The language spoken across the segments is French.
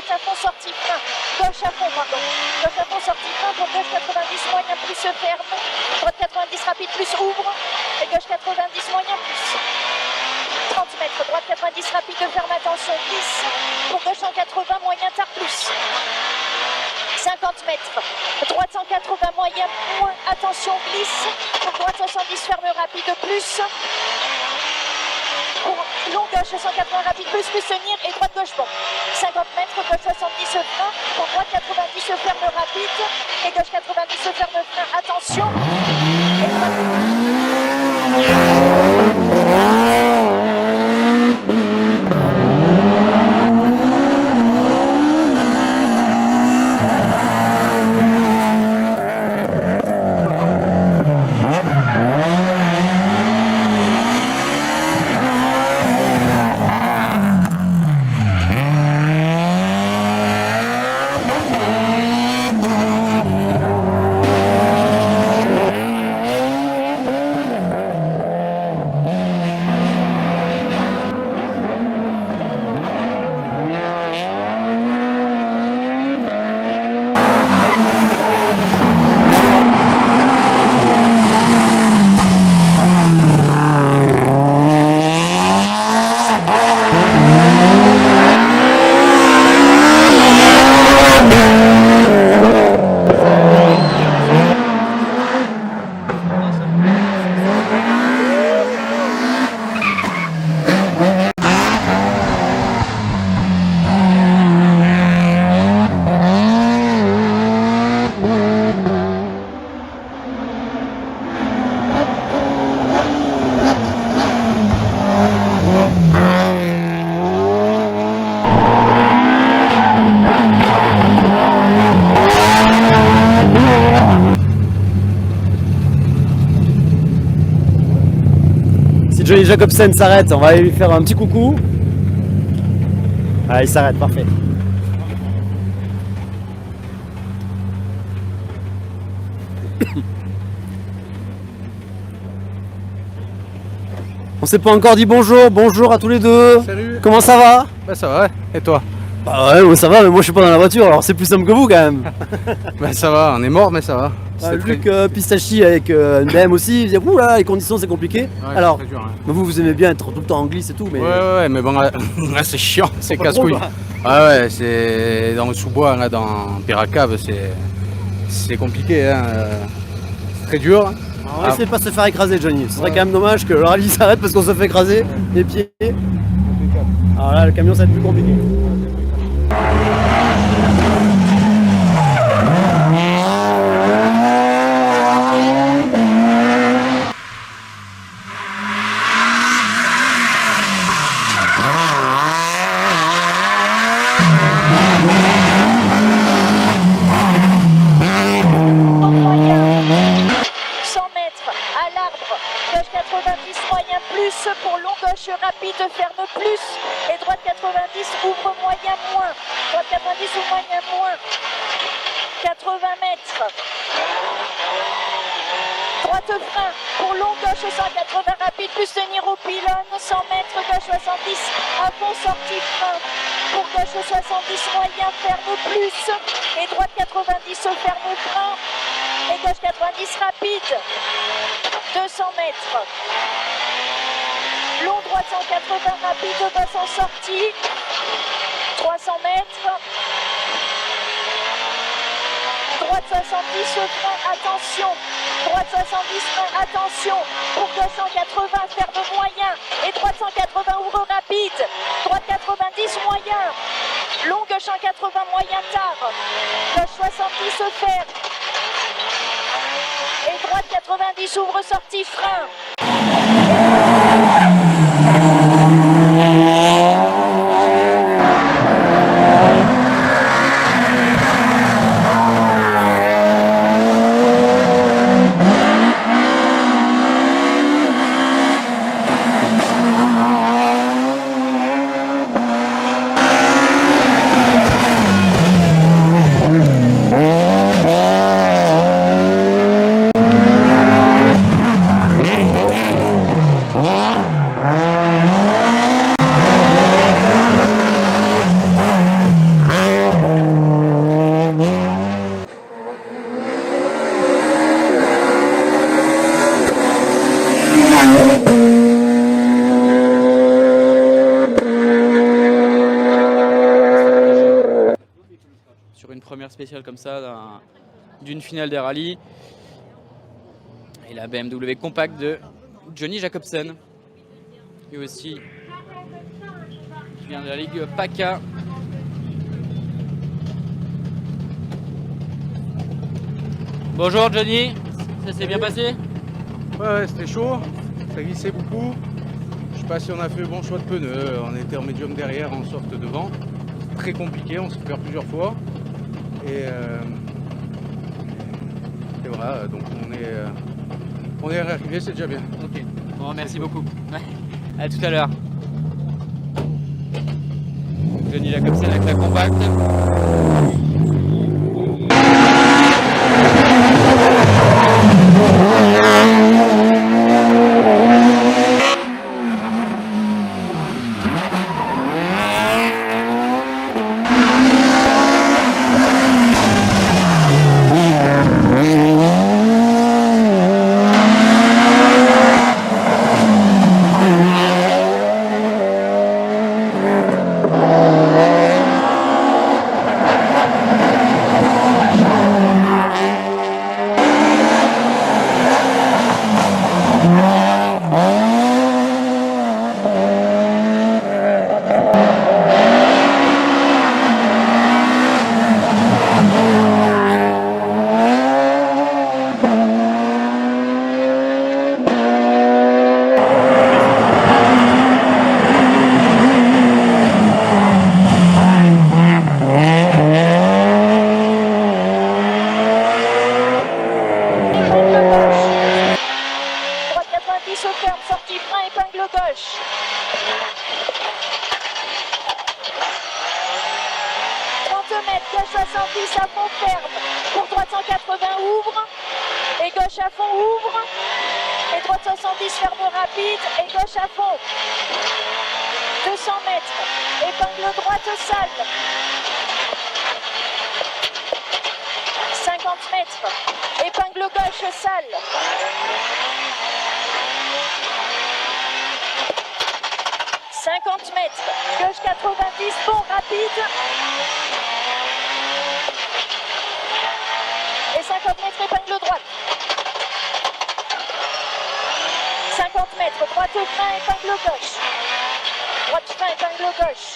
droite à fond, sortie frein. Gauche à fond, pardon. Gauche à fond, sortie frein pour gauche 90 moyen plus ferme. Droite 90 rapide plus ouvre. Et gauche 90 moyen plus. 30 mètres, droite 90 rapide de ferme, attention, glisse. Pour gauche 180 moyen tard plus. 50 mètres, droite 180 moyen moins, attention, glisse. Pour droite 70 ferme rapide plus. Pour long gauche 180 rapide plus tenir et droite gauche bon. 50 mètres, gauche 70 frein. Pour droite 90 ferme rapide. Et gauche 90 ferme frein, attention. Et Johnny Jacobsen s'arrête, on va aller lui faire un petit coucou. Ah, il s'arrête, parfait. On s'est pas encore dit bonjour, bonjour à tous les deux. Salut. Comment ça va? Bah ça va, ouais. Et toi? Bah ouais, moi ça va, mais moi je suis pas dans la voiture, alors c'est plus simple que vous quand même. Bah ça va, on est mort mais ça va. Luc Pistachi avec une BM aussi, il disait ouh là, les conditions c'est compliqué. Ouais, alors, c'est dur, hein. vous aimez bien être tout le temps en glisse et tout, mais... Ouais, mais bon là, là, c'est chiant, c'est casse-couille. Ah ouais, c'est dans le sous-bois, là dans Piracave, c'est compliqué, hein. C'est très dur. On va essayer de pas se faire écraser, Johnny. Ce serait quand même dommage que le rallye s'arrête parce qu'on se fait écraser les pieds. Alors là, le camion ça va être plus compliqué. Pour long gauche rapide, ferme plus. Et droite 90, ouvre moyen moins. Droite 90, ouvre moyen moins. 80 mètres. Droite frein. Pour long gauche 180 rapide, plus tenir au pylône. 100 mètres, gauche 70. À fond, sortie frein. Pour gauche 70, moyen, ferme plus. Et droite 90, ferme frein. Et gauche 90 rapide. 200 mètres. Long droite 180 rapide, basse en sortie. 300 mètres. Droite 70, frein, attention. Droite 70, frein, attention. Pour 280, ferme moyen. Et droite 180, ouvre rapide. Droite 90, moyen. Long gauche 180, moyen tard. Gauche 70, ferme. Et droite 90, ouvre sortie, frein. Ah! première spéciale comme ça d'une finale des rallyes. Et la BMW compacte de Johnny Jacobsen. Lui aussi, qui vient de la Ligue PACA. Bonjour Johnny, ça s'est bien passé? Ouais, c'était chaud, ça glissait beaucoup. Je sais pas si on a fait le bon choix de pneus. On était en médium derrière, en soft devant. Très compliqué, on s'est fait faire plusieurs fois. Et voilà, donc on est arrivé, c'est déjà bien. Ok, bon, merci beaucoup. À tout à l'heure. Johnny Jacobsen avec la compacte. Gauche 70 à fond ferme pour droite 180 ouvre et gauche à fond ouvre et droite 70 ferme rapide et gauche à fond 200 mètres épingle droite sale 50 mètres épingle gauche sale 50 mètres gauche 90 bon rapide et 50 mètres épingle droite 50 mètres droite frein épingle gauche droite frein épingle gauche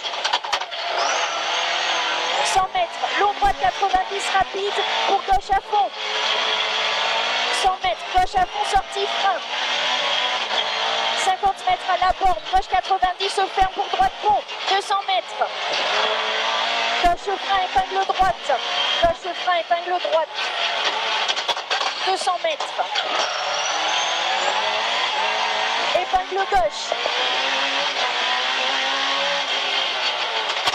100 mètres long droite 90 rapide pour gauche à fond 100 mètres gauche à fond sortie frein 50 mètres à la borne gauche 90 se ferme pour droite pont 200 mètres gauche frein épingle droite gauche frein épingle droite 200 mètres épingle gauche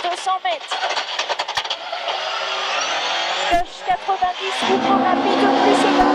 200 mètres gauche 90 mouvement rapide plus bas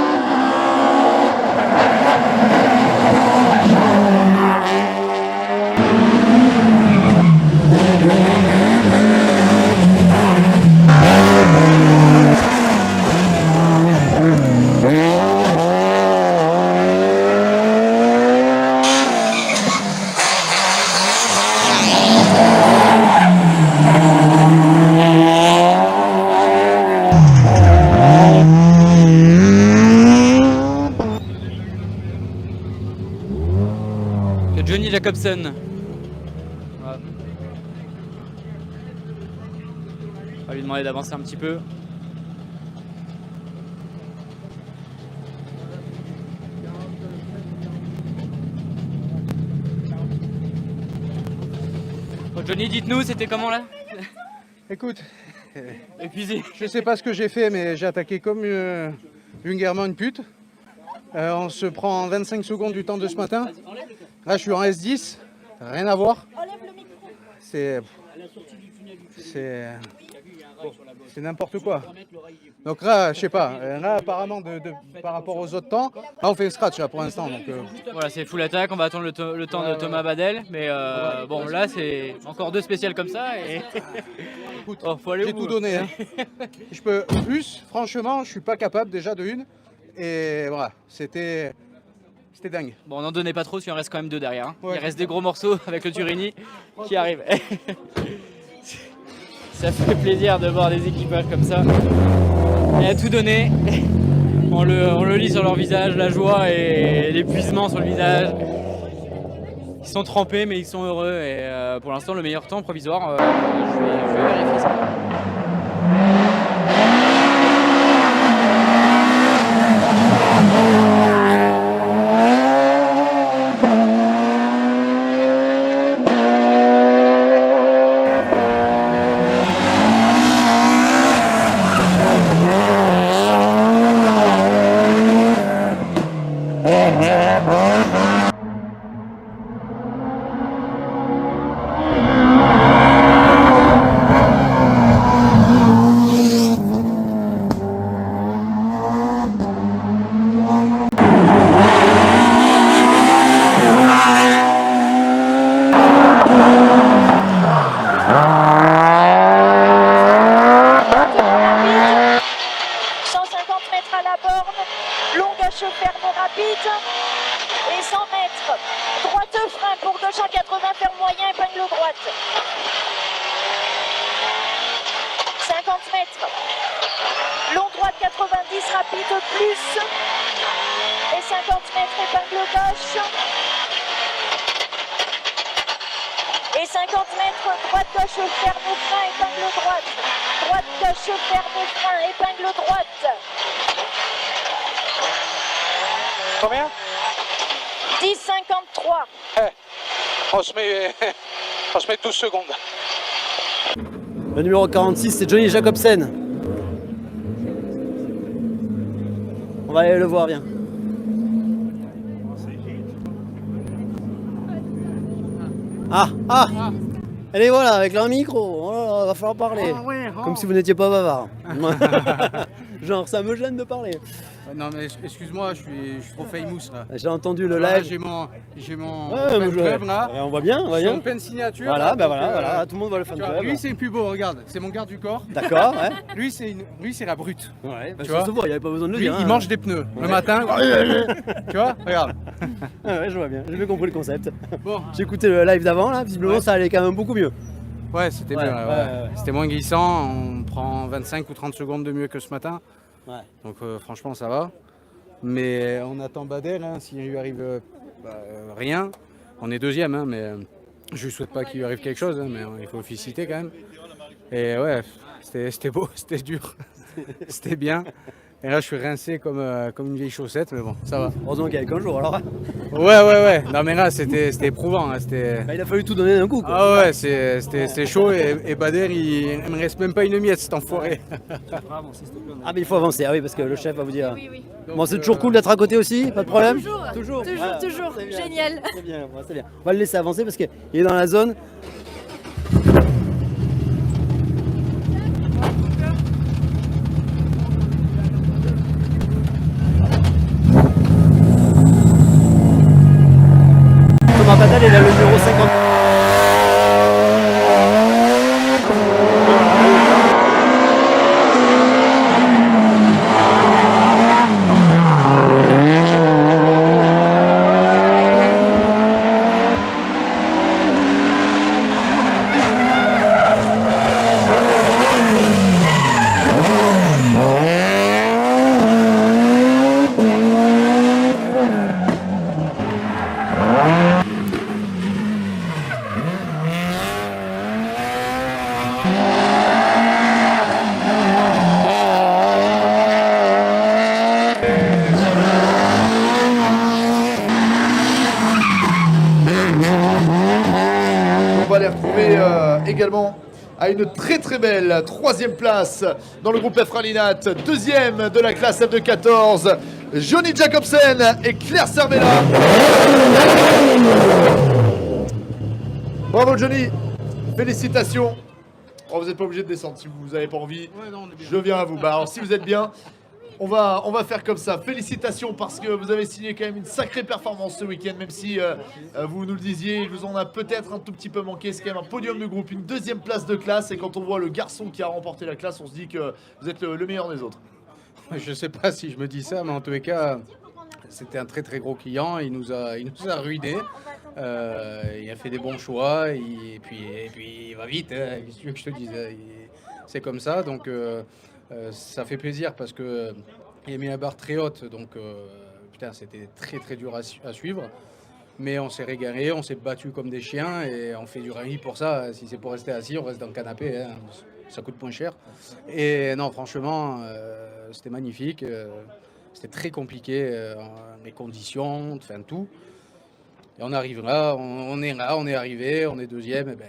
Johnny Jacobsen. Voilà. On va lui demander d'avancer un petit peu. Bon, Johnny, dites-nous, c'était comment là? Écoute, Épuisé. je sais pas ce que j'ai fait, mais j'ai attaqué comme vulgairement une pute. On se prend 25 secondes du temps de ce matin. Là, je suis en S10, rien à voir. C'est n'importe quoi. Donc là, je sais pas. Là, apparemment, par rapport aux autres temps, là, on fait le scratch là, pour l'instant. Donc, Voilà, c'est full attaque, on va attendre le temps de Thomas Badel. Mais bon, là, c'est encore deux spéciales comme ça. Et... écoute, oh, faut aller j'ai au bout. tout donné. Hein. Je peux plus, franchement, je suis pas capable déjà de une. Et voilà, c'était dingue. Bon, n'en donnez pas trop, parce qu'il en reste quand même deux derrière. Hein. Ouais. Il reste des gros morceaux avec le Turini qui arrivent. Ça fait plaisir de voir des équipages comme ça. Et à tout donner. On le lit sur leur visage, la joie et l'épuisement sur le visage. Ils sont trempés mais ils sont heureux et pour l'instant le meilleur temps provisoire, je vais vérifier ça. Et 100 mètres, droite frein pour 280, ferme moyen, épingle droite. 50 mètres, long droite 90, rapide plus. Et 50 mètres, épingle gauche. Et 50 mètres, droite gauche, ferme frein, épingle droite. Droite gauche, ferme frein, épingle droite. Combien? 10,53. On se met 12 secondes. Le numéro 46, c'est Johnny Jacobsen. On va aller le voir, viens. Ah, elle est voilà, avec leur micro. Oh là là, va falloir parler. Ah ouais, oh. Comme si vous n'étiez pas bavard. Genre, ça me gêne de parler. Non mais excuse-moi, je suis trop famous là. J'ai entendu le Là, live. j'ai mon Ouais, fan club là. on voit bien, on voit J'ai bien. mon pen signature. Voilà, là, bah donc, voilà, tout le monde voit le fan tu vois, club. lui c'est le plus beau, regarde, c'est mon garde du corps. D'accord, ouais. Lui c'est la brute. Ouais, bah, Tu ça vois se voit, il n'y avait pas besoin de le Lui dire. il hein. mange des pneus le matin. Tu vois, regarde. Ah ouais, je vois bien, j'ai bien compris le concept. Bon, J'ai écouté le live d'avant, là, visiblement Ouais. ça allait quand même beaucoup mieux. ouais, c'était Ouais, bien. ouais, Ouais. ouais. C'était moins glissant, on prend 25 ou 30 secondes de mieux que ce matin. Ouais. Donc franchement ça va. Mais on attend Bader, hein, s'il lui arrive rien. On est deuxième, hein, mais je lui souhaite pas qu'il lui arrive quelque chose, hein, mais il faut le féliciter quand même. Et ouais, c'était beau, c'était dur, c'était bien. Et là je suis rincé comme une vieille chaussette, mais bon, ça va. Heureusement qu'il y avait qu'un jour alors. Ouais. Non mais là c'était éprouvant. Hein, c'était... Bah, il a fallu tout donner d'un coup. Quoi. Ah ouais, c'était chaud et Bader il me reste même pas une miette cet enfoiré. Ah mais il faut avancer, ah oui, parce que le chef va vous dire. Oui. Bon, c'est toujours cool d'être à côté aussi, pas de problème. Toujours. Toujours. C'est bien, Génial. C'est bien, bon, c'est bien. On va le laisser avancer parce qu'il est dans la zone. Thomas Badal est là, le numéro 50. On va les retrouver également à une très très belle troisième place dans le groupe F Rallynaat, deuxième de la classe F de 14, Johnny Jacobsen et Claire Cervella. Bravo Johnny, félicitations. Oh, vous n'êtes pas obligé de descendre si vous n'avez pas envie. Je viens à vous. Bah, alors si vous êtes bien, on va faire comme ça. Félicitations parce que vous avez signé quand même une sacrée performance ce week-end, même si vous nous le disiez, il vous en a peut-être un tout petit peu manqué. C'est quand même un podium de groupe, une deuxième place de classe. Et quand on voit le garçon qui a remporté la classe, on se dit que vous êtes le meilleur des autres. Je sais pas si je me dis ça, mais en tous les cas, c'était un très très gros client. Il nous a ruinés. Il a fait des bons choix et puis il va vite, hein, qu'est-ce que tu veux que je te dise, hein, c'est comme ça, donc ça fait plaisir parce que il a mis la barre très haute, donc putain, c'était très dur à suivre. Mais on s'est régalé, on s'est battu comme des chiens et on fait du rallye pour ça. Si c'est pour rester assis, on reste dans le canapé, hein, ça coûte moins cher. Et non, franchement, c'était magnifique. C'était très compliqué, les conditions, enfin tout. Et on arrive là, on est arrivé, on est deuxième, et ben,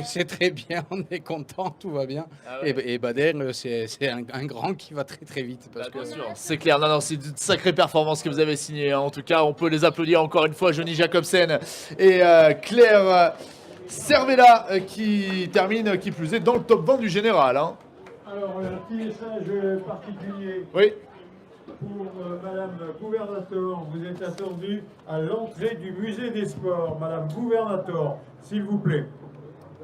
c'est très bien, on est content, tout va bien. Ah ouais. Et Badel, c'est un grand qui va très vite. Parce Bien que, sûr, c'est clair. Non, c'est une sacrée performance que vous avez signée, hein. En tout cas, on peut les applaudir encore une fois, Johnny Jacobsen et Claire Cervella qui termine, qui plus est, dans le top 20 du général, hein. Alors, un petit message particulier Oui. pour Madame Gouvernator. Vous êtes attendue à l'entrée du musée des sports. Madame Gouvernator, s'il vous plaît.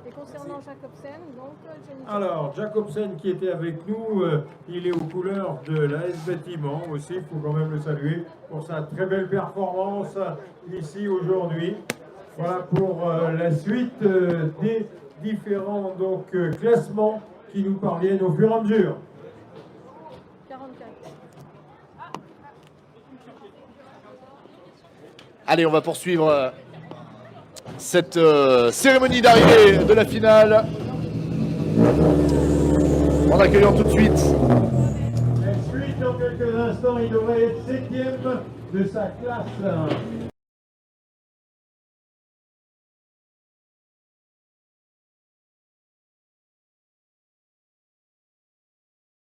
Et concernant Jacobsen, donc Johnny Alors, Jacobsen qui était avec nous, il est aux couleurs de l'AS Bâtiment aussi, il faut quand même le saluer pour sa très belle performance ici aujourd'hui. Voilà pour la suite des différents classements qui nous parviennent au fur et à mesure. 44. Allez, on va poursuivre cette cérémonie d'arrivée de la finale. En accueillant tout de suite Ensuite, dans quelques instants, il devrait être 7e de sa classe.